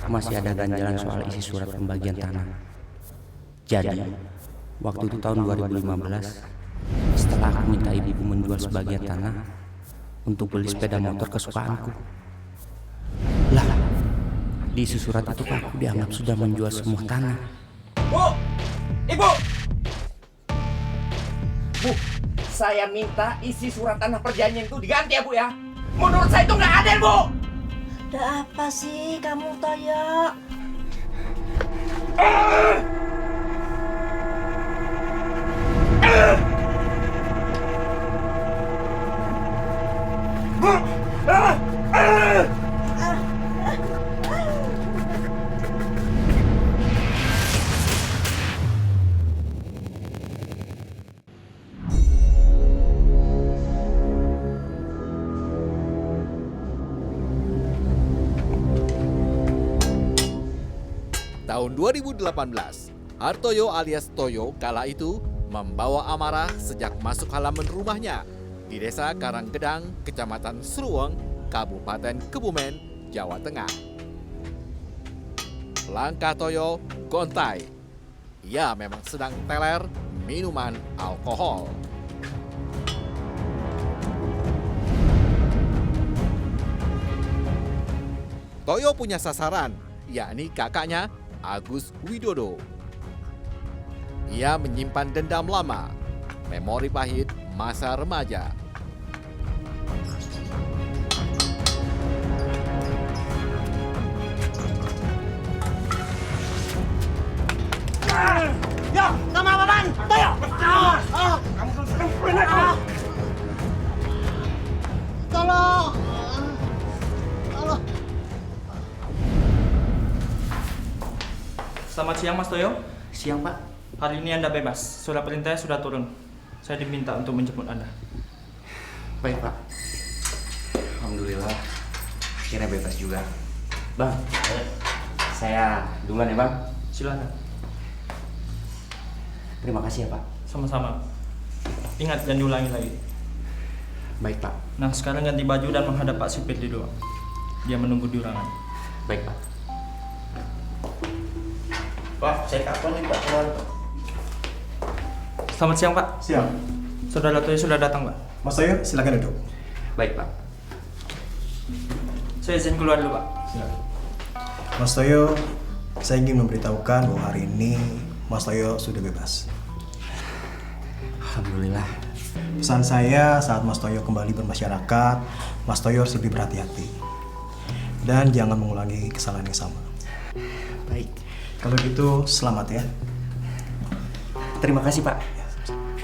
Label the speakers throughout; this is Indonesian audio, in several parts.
Speaker 1: aku masih ada ganjalan soal isi surat pembagian tanah. Jadi, waktu itu tahun 2015, setelah aku minta ibuku menjual sebagian tanah untuk beli sepeda motor kesukaanku. Lah, di isi surat itu aku dianggap sudah menjual semua tanah.
Speaker 2: Bu! Ibu! Bu, saya minta isi surat tanah perjanjian itu diganti ya Bu ya. Menurut saya itu nggak adil Bu.
Speaker 3: Ada apa sih kamu Toyo?
Speaker 4: Tahun 2018, Hartoyo alias Toyo kala itu membawa amarah sejak masuk halaman rumahnya di Desa Karanggedang, Kecamatan Seruweng, Kabupaten Kebumen, Jawa Tengah. Langkah Toyo gontai. Ia memang sedang teler minuman alkohol. Toyo punya sasaran, yakni kakaknya Agus Widodo. Ia menyimpan dendam lama, memori pahit masa remaja.
Speaker 3: Yo, kamu apaan? Toyo! Tolong! Tolong!
Speaker 5: Selamat siang Mas Toyo.
Speaker 1: Siang, Pak.
Speaker 5: Hari ini Anda bebas. Surat perintahnya sudah turun. Saya diminta untuk menjemput Anda.
Speaker 1: Baik, Pak. Alhamdulillah, akhirnya bebas juga. Bang, saya duluan ya, Bang.
Speaker 5: Silakan.
Speaker 1: Terima kasih ya, Pak.
Speaker 5: Sama-sama. Ingat jangan diulangi lagi.
Speaker 1: Baik, Pak.
Speaker 5: Nah, sekarang ganti baju dan menghadap Pak Sipir di luar. Dia menunggu di ruangan.
Speaker 1: Baik, Pak.
Speaker 2: Pak, saya kapan nih Pak keluar Pak?
Speaker 5: Selamat siang Pak.
Speaker 6: Siang.
Speaker 5: Saudara Toyo sudah datang Pak.
Speaker 6: Mas Toyo, silakan duduk.
Speaker 1: Baik, Pak.
Speaker 5: Saya izin keluar dulu Pak.
Speaker 6: Silakan. Mas Toyo, saya ingin memberitahukan bahwa hari ini Mas Toyo sudah bebas.
Speaker 1: Alhamdulillah.
Speaker 6: Pesan saya saat Mas Toyo kembali bermasyarakat, Mas Toyo harus lebih berhati-hati. Dan jangan mengulangi kesalahan yang sama.
Speaker 1: Baik.
Speaker 6: Kalau gitu, selamat ya.
Speaker 1: Terima kasih, Pak.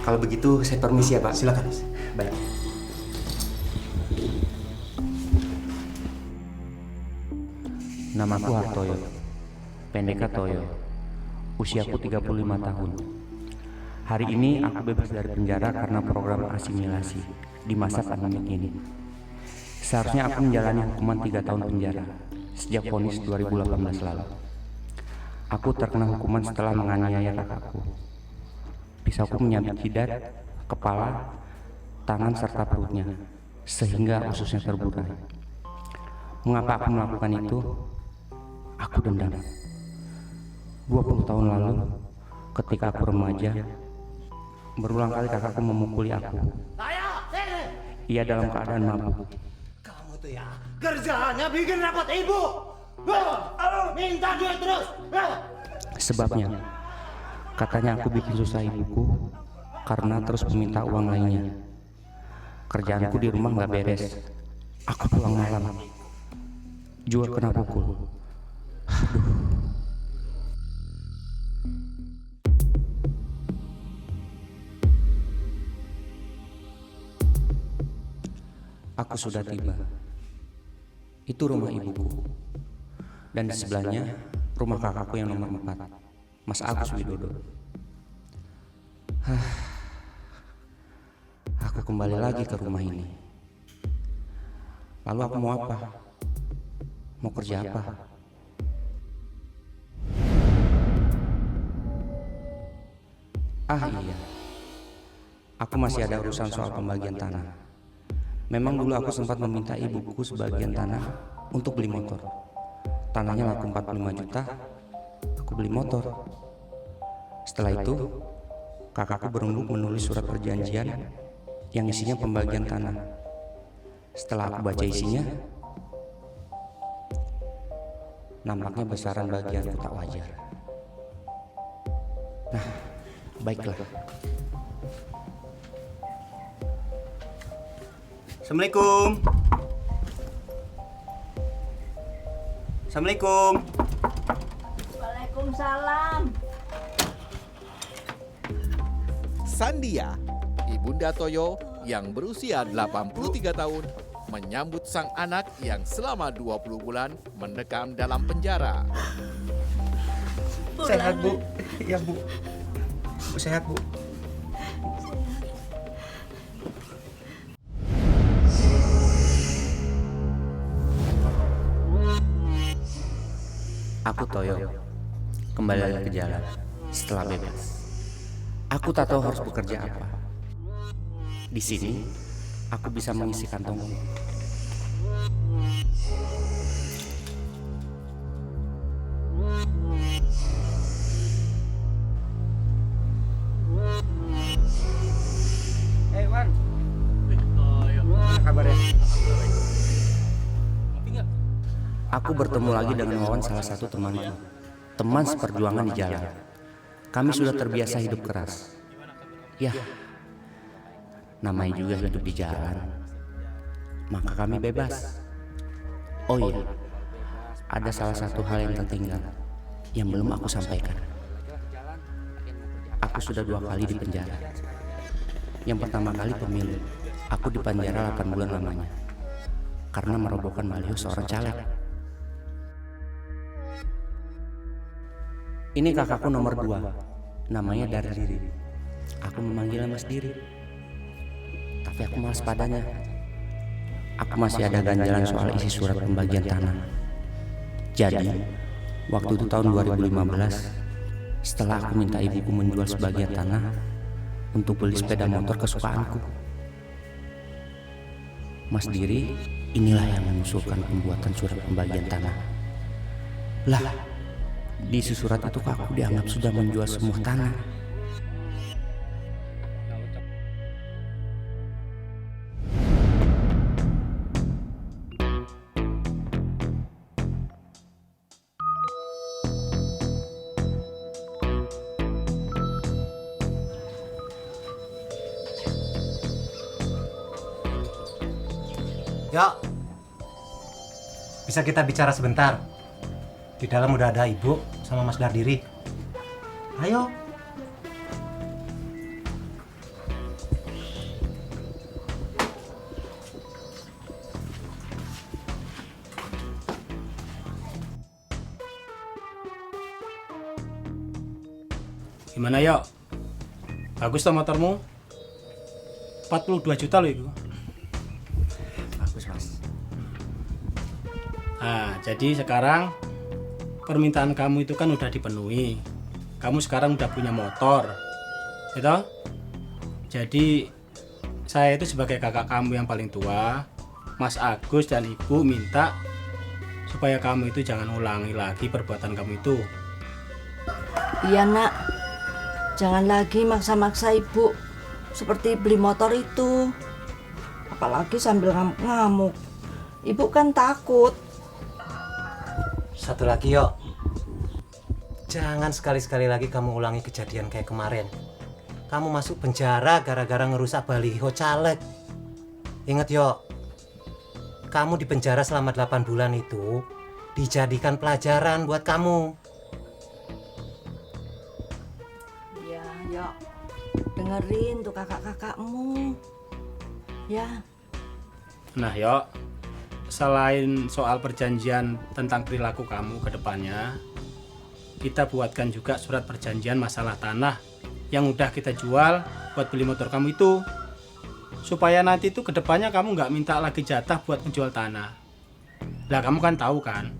Speaker 1: Kalau begitu, saya permisi ya, Pak.
Speaker 6: Silakan.
Speaker 1: Baik. Namaku Hartoyo, pendeknya Toyo. Usiaku 35 tahun. Hari ini aku bebas dari penjara karena program asimilasi di masa pandemi ini. Seharusnya aku menjalani hukuman 3 tahun penjara sejak vonis 2018 lalu. Aku terkena hukuman setelah menganiaya kakakku. Pisauku menyabit jidat, kepala, tangan serta perutnya, sehingga ususnya terburai. Mengapa aku melakukan itu? Aku dendam. 20 tahun lalu, ketika aku remaja, berulang kali kakakku memukuli aku. Ia dalam keadaan mabuk.
Speaker 3: Kamu tuh ya, kerjaannya bikin repot ibu. Minta duit terus.
Speaker 1: Sebabnya, katanya aku bikin susah ibuku karena terus meminta uang lainnya. Kerjaanku di rumah nggak beres. Aku pulang malam, juga kena pukul. Aku sudah tiba. Itu rumah ibuku. Dan di sebelahnya rumah kakakku yang nomor 4, Mas Agus Widodo. Aku kembali lagi ke rumah ini. Lalu aku mau apa? Mau kerja apa? Iya. Aku masih ada urusan soal pembagian tanah. Memang dulu aku sempat meminta ibuku sebagian tanah untuk beli motor. tanahnya laku 45 juta, aku beli motor. Setelah itu, kakakku berunduk menulis surat perjanjian yang isinya pembagian tanah. Setelah aku baca isinya, nampaknya besaran bagianku tak wajar. Nah, baiklah.
Speaker 6: Assalamualaikum. Assalamualaikum.
Speaker 7: Waalaikumsalam.
Speaker 4: Sandia, ibunda Toyo yang berusia 83 tahun, menyambut sang anak yang selama 20 bulan mendekam dalam penjara.
Speaker 6: Sehat, Bu. Iya, Bu. Bu sehat, Bu.
Speaker 1: Aku Toyo, kembali lagi ke jalan setelah bebas. Aku tak tahu harus bekerja apa. Di sini, aku bisa mengisi kantongku. Hey Wan, kabar ya? Aku bertemu lagi dengan Wawan, salah satu temanku. Teman seperjuangan di jalan. Kami sudah terbiasa hidup keras. Ya, namanya juga hidup di jalan. Maka kami bebas. Oh iya, ada salah satu hal yang tertinggal yang belum aku sampaikan. Aku sudah 2 kali di penjara. Yang pertama kali pemilu, aku di penjara 8 bulan lamanya karena merobohkan baliho seorang caleg. Ini kakakku nomor 2, namanya Diri. Aku memanggilnya Mas Diri, tapi aku malas padanya. Aku masih ada ganjalan soal isi surat pembagian tanah. Jadi, waktu itu tahun 2015, setelah aku minta ibuku menjual sebagian tanah untuk beli sepeda motor kesukaanku, Mas Diri inilah yang mengusulkan pembuatan surat pembagian tanah. Lah, di isi surat itu aku dianggap sudah menjual semua tanah.
Speaker 3: Yuk, bisa kita bicara sebentar? Di dalam udah ada Ibu sama Mas Dardiri. Ayo.
Speaker 8: Gimana Yok? Bagus toh motormu? 42 juta loh Ibu.
Speaker 1: Bagus Mas.
Speaker 8: Nah, jadi sekarang permintaan kamu itu kan udah dipenuhi. Kamu sekarang udah punya motor, gitu? Jadi saya itu sebagai kakak kamu yang paling tua, Mas Agus dan Ibu minta supaya kamu itu jangan ulangi lagi perbuatan kamu itu.
Speaker 7: Iya nak, jangan lagi maksa-maksa ibu seperti beli motor itu. Apalagi sambil ngamuk-ngamuk. Ibu kan takut.
Speaker 3: Satu lagi Yok. Jangan sekali-sekali lagi kamu ulangi kejadian kayak kemarin. Kamu masuk penjara gara-gara ngerusak baliho caleg. Ingat Yok, kamu di penjara selama 8 bulan itu dijadikan pelajaran buat kamu.
Speaker 7: Ya, Yok. Dengerin tuh kakak-kakakmu. Ya.
Speaker 8: Nah Yok, selain soal perjanjian tentang perilaku kamu ke depannya, kita buatkan juga surat perjanjian masalah tanah yang udah kita jual buat beli motor kamu itu. Supaya nanti itu ke depannya kamu nggak minta lagi jatah buat menjual tanah. Lah kamu kan tahu kan,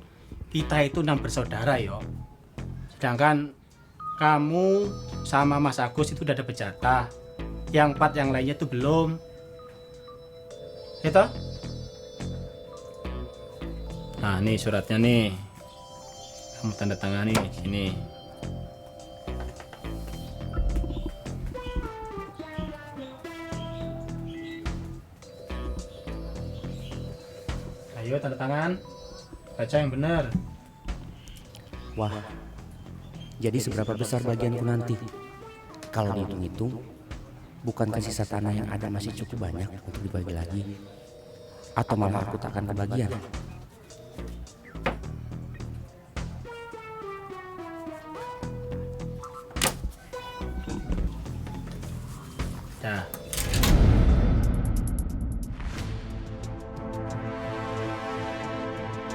Speaker 8: kita itu 6 bersaudara Yok. Sedangkan kamu sama Mas Agus itu udah dapet jatah. Yang 4 yang lainnya tuh belum. Gitu? Nah, nih suratnya nih. Kamu tanda tangani di sini. Ayo tanda tangan. Baca yang benar.
Speaker 1: Wah, jadi seberapa besar bagianku nanti? Kalau dihitung-hitung, bukankah sisa tanah yang ada masih cukup banyak untuk dibagi lagi? Atau malah aku tak akan kebagian?
Speaker 8: Nah,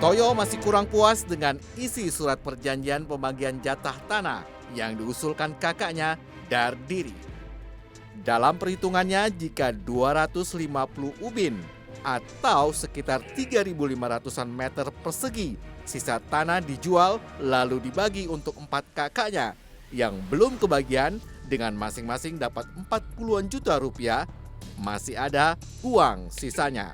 Speaker 4: Toyo masih kurang puas dengan isi surat perjanjian pembagian jatah tanah yang diusulkan kakaknya Dardiri. Dalam perhitungannya, jika 250 ubin atau sekitar 3.500-an meter persegi sisa tanah dijual lalu dibagi untuk 4 kakaknya yang belum kebagian dengan masing-masing dapat 40-an juta rupiah, masih ada uang sisanya.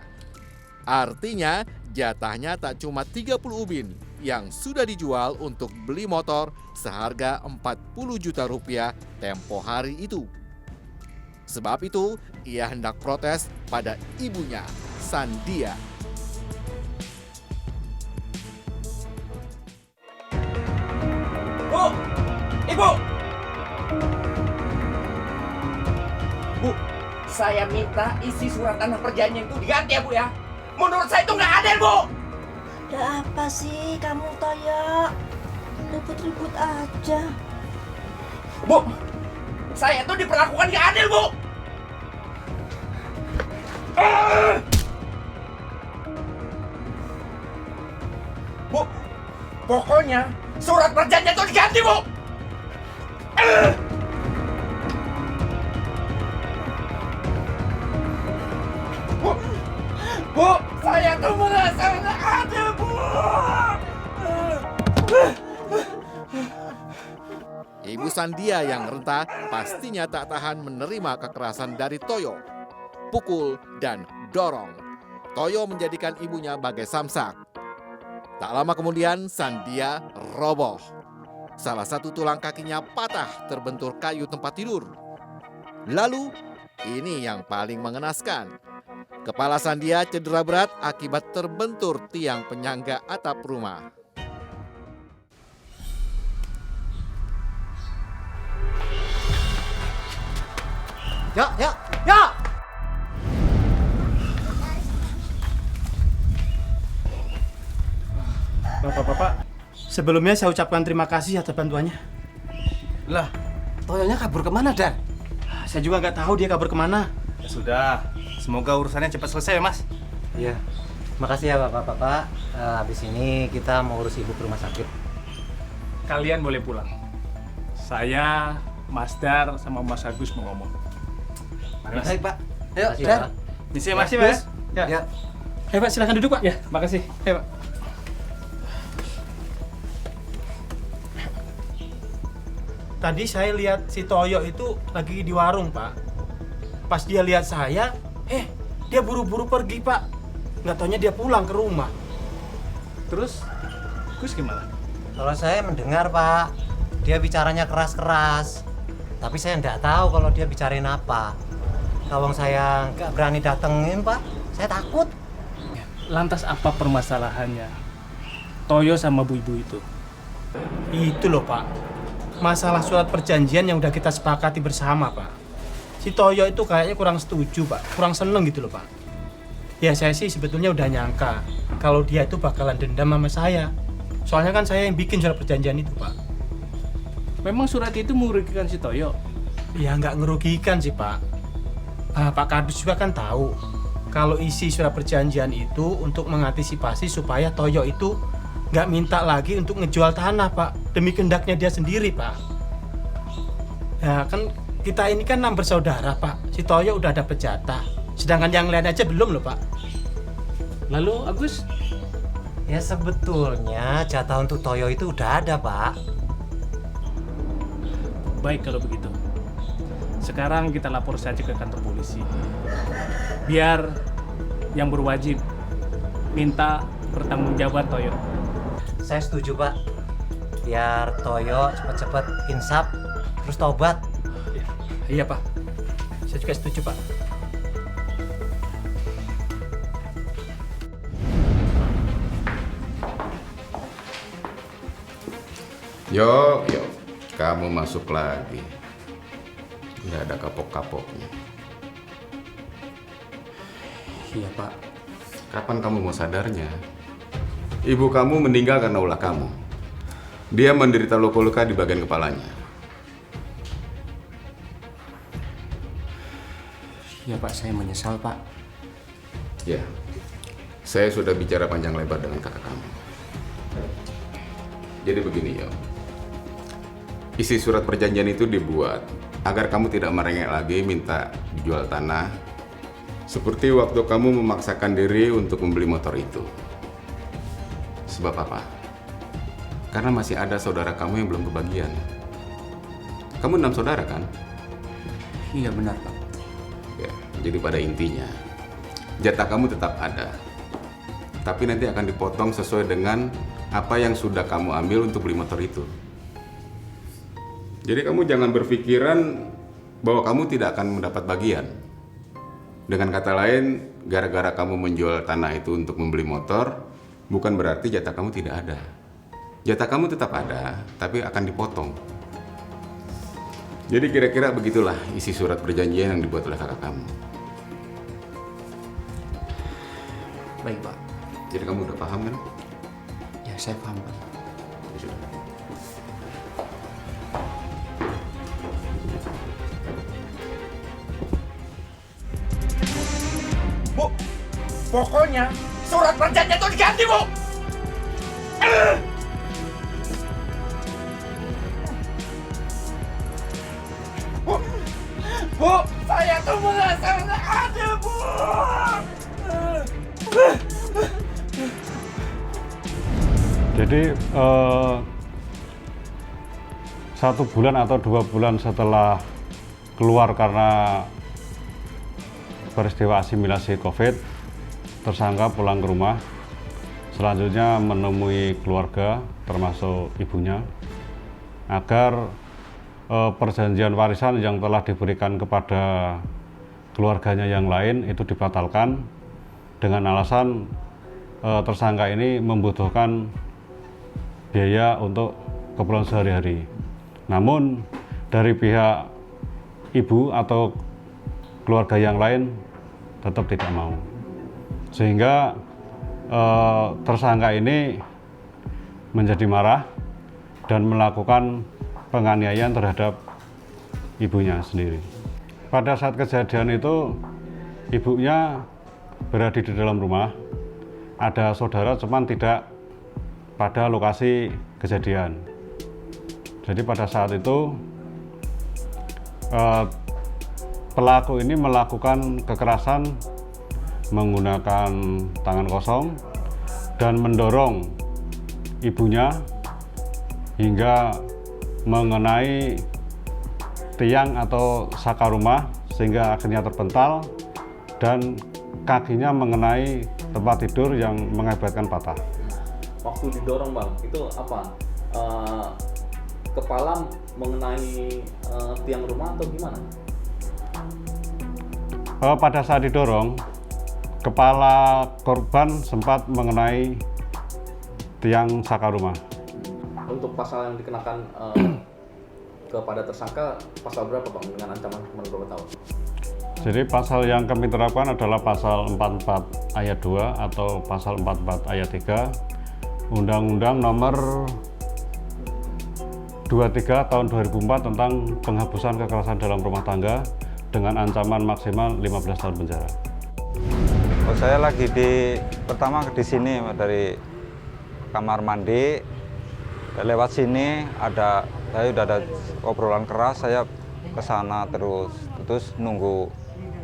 Speaker 4: Artinya jatahnya tak cuma 30 ubin yang sudah dijual untuk beli motor seharga 40 juta rupiah tempo hari itu. Sebab itu, ia hendak protes pada ibunya, Sandia.
Speaker 2: Bu! Ibu! Bu, saya minta isi surat tanah perjanjian itu diganti ya Bu ya. Menurut saya itu nggak adil, Bu.
Speaker 7: Ada apa sih kamu, Toyo? Ribut-ribut aja.
Speaker 2: Bu, saya tuh diperlakukan nggak adil, Bu. Bu, pokoknya surat perjanjian itu diganti, Bu. Bu, saya tuh merasa nggak adil, Bu.
Speaker 4: Ibu Sandia yang rentah pastinya tak tahan menerima kekerasan dari Toyo. Pukul dan dorong. Toyo menjadikan ibunya bagai samsak. Tak lama kemudian Sandia roboh. Salah satu tulang kakinya patah terbentur kayu tempat tidur. Lalu, ini yang paling mengenaskan. Kepala Sandia cedera berat akibat terbentur tiang penyangga atap rumah.
Speaker 3: Yuk.
Speaker 8: Bapak-bapak, sebelumnya saya ucapkan terima kasih atas bantuannya.
Speaker 9: Lah, Toyonya kabur kemana, Dar?
Speaker 8: Saya juga nggak tahu dia kabur kemana.
Speaker 9: Ya sudah, semoga urusannya cepat selesai ya, Mas.
Speaker 3: Iya. Makasih ya bapak-bapak. Habis ini kita mau urus ibu ke rumah sakit.
Speaker 8: Kalian boleh pulang. Saya, Mas Dar, sama Mas Agus mau ngomong.
Speaker 9: Baik, Pak. Ayo,
Speaker 3: Makasih,
Speaker 9: Dar.
Speaker 3: Pak.
Speaker 8: Misi masih, Mas.
Speaker 3: Ya.
Speaker 8: Pak, silakan duduk, Pak. Ya, makasih. Pak. Tadi saya lihat si Toyo itu lagi di warung, Pak. Pas dia lihat saya, dia buru-buru pergi, Pak. Nggak taunya dia pulang ke rumah. Terus, Gus gimana?
Speaker 3: Kalau saya mendengar, Pak, dia bicaranya keras-keras. Tapi saya nggak tahu kalau dia bicarain apa. Kalau saya nggak berani datengin, Pak, saya takut.
Speaker 8: Lantas apa permasalahannya Toyo sama Bu Ibu itu? Itu loh, Pak. Masalah surat perjanjian yang udah kita sepakati bersama, Pak. Si Toyo itu kayaknya kurang setuju, Pak. Kurang seneng gitu loh, Pak. Ya saya sih sebetulnya udah nyangka kalau dia itu bakalan dendam sama saya. Soalnya kan saya yang bikin surat perjanjian itu, Pak. Memang surat itu merugikan si Toyo? Ya nggak ngerugikan sih, Pak. Pak Kardus juga kan tahu kalau isi surat perjanjian itu untuk mengantisipasi supaya Toyo itu nggak minta lagi untuk ngejual tanah, Pak, demi kehendaknya dia sendiri, Pak. Ya kan kita ini kan 6 bersaudara, Pak. Si Toyo udah dapet jatah, sedangkan yang lain aja belum loh, Pak. Lalu Agus?
Speaker 3: Ya sebetulnya jatah untuk Toyo itu udah ada, Pak.
Speaker 8: Baik kalau begitu. Sekarang kita lapor saja ke kantor polisi. Biar yang berwajib minta pertanggungjawaban Toyo.
Speaker 3: Saya setuju, Pak. biar Toyo cepet-cepet insaf terus taubat.
Speaker 8: Iya Pak, saya juga setuju Pak.
Speaker 10: Yo, kamu masuk lagi. Nggak ada kapok-kapoknya.
Speaker 1: Iya Pak.
Speaker 10: Kapan kamu mau sadarnya? Ibu kamu meninggal karena ulah kamu. Dia menderita luka-luka di bagian kepalanya.
Speaker 1: Iya Pak, saya menyesal Pak.
Speaker 10: Ya, saya sudah bicara panjang lebar dengan kakak kamu. Jadi begini yo, isi surat perjanjian itu dibuat agar kamu tidak merengek lagi minta dijual tanah, seperti waktu kamu memaksakan diri untuk membeli motor itu. Sebab apa? Karena masih ada saudara kamu yang belum kebagian. Kamu 6 saudara kan?
Speaker 1: Iya benar Pak.
Speaker 10: Ya, jadi pada intinya jatah kamu tetap ada, tapi nanti akan dipotong sesuai dengan apa yang sudah kamu ambil untuk beli motor itu. Jadi kamu jangan berpikiran bahwa kamu tidak akan mendapat bagian. Dengan kata lain, gara-gara kamu menjual tanah itu untuk membeli motor, bukan berarti jatah kamu tidak ada. Jatah kamu tetap ada, tapi akan dipotong. Jadi kira-kira begitulah isi surat perjanjian yang dibuat oleh kakak kamu.
Speaker 1: Baik Pak.
Speaker 10: Jadi kamu udah paham kan?
Speaker 1: Ya saya paham Pak.
Speaker 10: Ya sudah.
Speaker 2: Bu, pokoknya surat perjanjian itu diganti, Bu. Bu, saya tuh merasa ada, Bu.
Speaker 11: Jadi 1 bulan atau 2 bulan setelah keluar karena peristiwa asimilasi COVID, tersangka pulang ke rumah. Selanjutnya menemui keluarga, termasuk ibunya, agar perjanjian warisan yang telah diberikan kepada keluarganya yang lain itu dibatalkan dengan alasan tersangka ini membutuhkan biaya untuk keperluan sehari-hari. Namun dari pihak ibu atau keluarga yang lain tetap tidak mau, sehingga tersangka ini menjadi marah dan melakukan penganiayaan terhadap ibunya sendiri. Pada saat kejadian itu ibunya berada di dalam rumah, ada saudara cuman tidak pada lokasi kejadian. Jadi pada saat itu pelaku ini melakukan kekerasan menggunakan tangan kosong dan mendorong ibunya hingga mengenai tiang atau saka rumah sehingga akhirnya terpental dan kakinya mengenai tempat tidur yang mengakibatkan patah.
Speaker 12: Waktu didorong Bang, itu apa? Kepala mengenai tiang rumah atau gimana?
Speaker 11: Pada saat didorong, kepala korban sempat mengenai tiang saka rumah.
Speaker 12: Untuk pasal yang dikenakan kepada tersangka, pasal berapa Bang dengan ancaman hukuman berapa tahun?
Speaker 11: Jadi pasal yang kami terapkan adalah pasal 44 ayat 2 atau pasal 44 ayat 3 Undang-Undang Nomor 23 Tahun 2004 tentang penghapusan kekerasan dalam rumah tangga dengan ancaman maksimal 15 tahun penjara.
Speaker 13: Oh, saya lagi pertama di sini dari kamar mandi, lewat sini saya udah ada obrolan keras, saya ke sana terus nunggu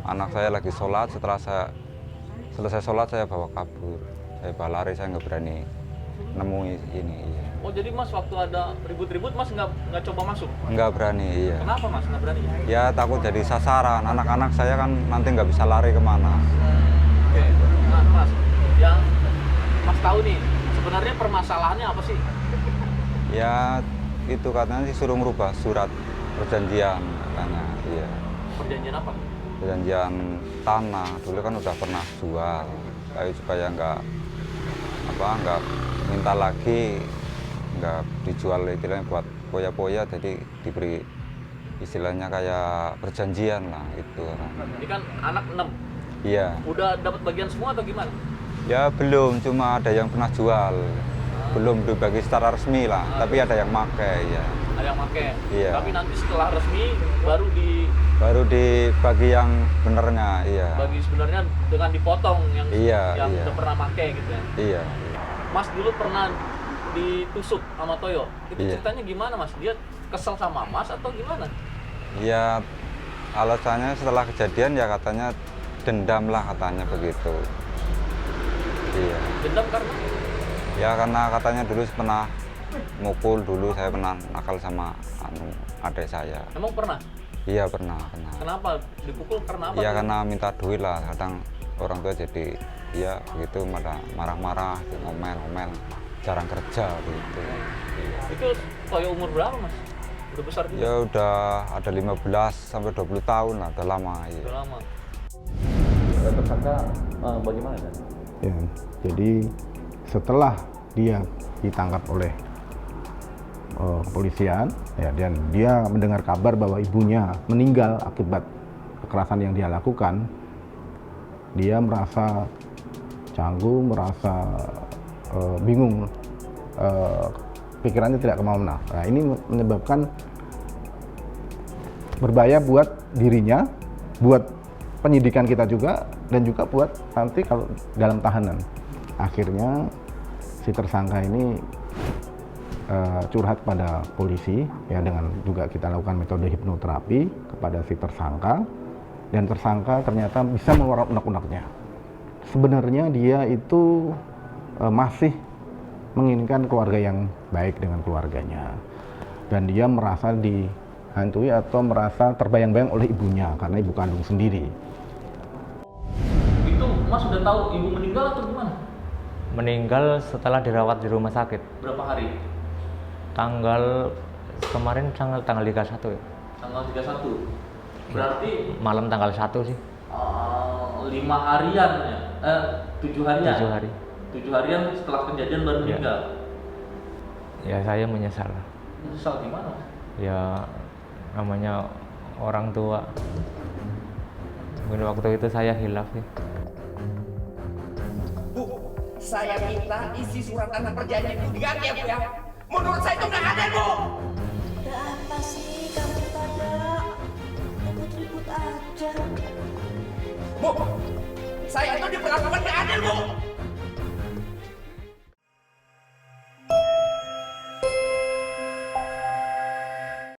Speaker 13: anak saya lagi sholat. Setelah saya selesai sholat saya bawa kabur, saya lari, saya nggak berani nemui ini. Iya.
Speaker 12: Oh jadi Mas waktu ada ribut-ribut Mas nggak coba masuk?
Speaker 13: Nggak berani, iya.
Speaker 12: Kenapa Mas nggak berani?
Speaker 13: Ya takut jadi sasaran, anak-anak saya kan nanti nggak bisa lari kemana.
Speaker 12: Oke, nah Mas, yang Mas tahu nih sebenarnya permasalahannya apa sih?
Speaker 13: Ya itu katanya sih suruh merubah surat perjanjian katanya. Iya.
Speaker 12: Perjanjian apa?
Speaker 13: Perjanjian tanah. Dulu kan udah pernah jual. Kayak supaya nggak minta lagi, nggak dijual istilahnya buat poya-poya, jadi diberi istilahnya kayak perjanjian lah itu.
Speaker 12: Ini kan anak 6.
Speaker 13: Iya.
Speaker 12: Udah dapat bagian semua atau gimana?
Speaker 13: Ya belum, cuma ada yang pernah jual. Belum dibagi secara resmi lah, tapi ada yang pakai ya.
Speaker 12: Ada yang pakai.
Speaker 13: Iya.
Speaker 12: Tapi nanti setelah resmi baru
Speaker 13: dibagi yang benernya, iya.
Speaker 12: bagi sebenarnya dengan dipotong yang
Speaker 13: Iya.
Speaker 12: udah pernah pakai gitu ya.
Speaker 13: Iya.
Speaker 12: Mas dulu pernah ditusuk sama Toyo. Itu
Speaker 13: Iya.
Speaker 12: ceritanya gimana, Mas? Dia kesel sama Mas atau gimana?
Speaker 13: Ya alasannya setelah kejadian ya katanya dendam lah katanya begitu. Iya.
Speaker 12: Dendam karena?
Speaker 13: Ya karena katanya dulu pernah mukul, dulu saya pernah nakal sama adik saya.
Speaker 12: Emang pernah?
Speaker 13: Iya pernah.
Speaker 12: Kenapa dipukul karena apa?
Speaker 13: Iya karena minta duit lah, kadang orang tua jadi ya begitu marah-marah, ngomel-ngomel, jarang kerja gitu. Iya.
Speaker 12: Itu Toyo umur berapa, Mas? Udah besar juga?
Speaker 13: Ya udah ada 15 sampai 20 tahun lah, udah lama. Iya.
Speaker 12: Udah lama. Tersangka bagaimana kan?
Speaker 14: Ya, jadi setelah dia ditangkap oleh kepolisian, ya, dan dia mendengar kabar bahwa ibunya meninggal akibat kekerasan yang dia lakukan, dia merasa canggung, merasa bingung, pikirannya tidak kemana-mana. Nah, ini menyebabkan berbahaya buat dirinya, buat penyidikan kita juga, dan juga buat nanti kalau dalam tahanan. Akhirnya si tersangka ini curhat pada polisi, ya, dengan juga kita lakukan metode hipnoterapi kepada si tersangka, dan tersangka ternyata bisa mengeluarkan unek-uneknya. Sebenarnya dia itu masih menginginkan keluarga yang baik dengan keluarganya, dan dia merasa dihantui atau merasa terbayang-bayang oleh ibunya karena ibu kandung sendiri.
Speaker 12: Itu Mas sudah tahu ibu meninggal atau gimana?
Speaker 15: Meninggal setelah dirawat di rumah sakit.
Speaker 12: Berapa hari?
Speaker 15: Kemarin tanggal 31 ya.
Speaker 12: Tanggal 31. Berarti
Speaker 15: malam tanggal 1 sih.
Speaker 12: 5 harian ya? 7 harian?
Speaker 15: 7 hari.
Speaker 12: 7 harian setelah kejadian baru meninggal?
Speaker 15: Ya saya menyesal.
Speaker 12: Menyesal gimana?
Speaker 15: Ya namanya orang tua. Mungkin waktu itu saya hilaf sih.
Speaker 2: Bu, saya minta isi surat tanah perjanjian itu diganti ya Bu ya. Menurut saya itu nggak adil Bu.
Speaker 7: Ada apa sih kamu Toyo? Ribut-ribut aja.
Speaker 2: Bu, saya itu diperlakukan nggak adil Bu.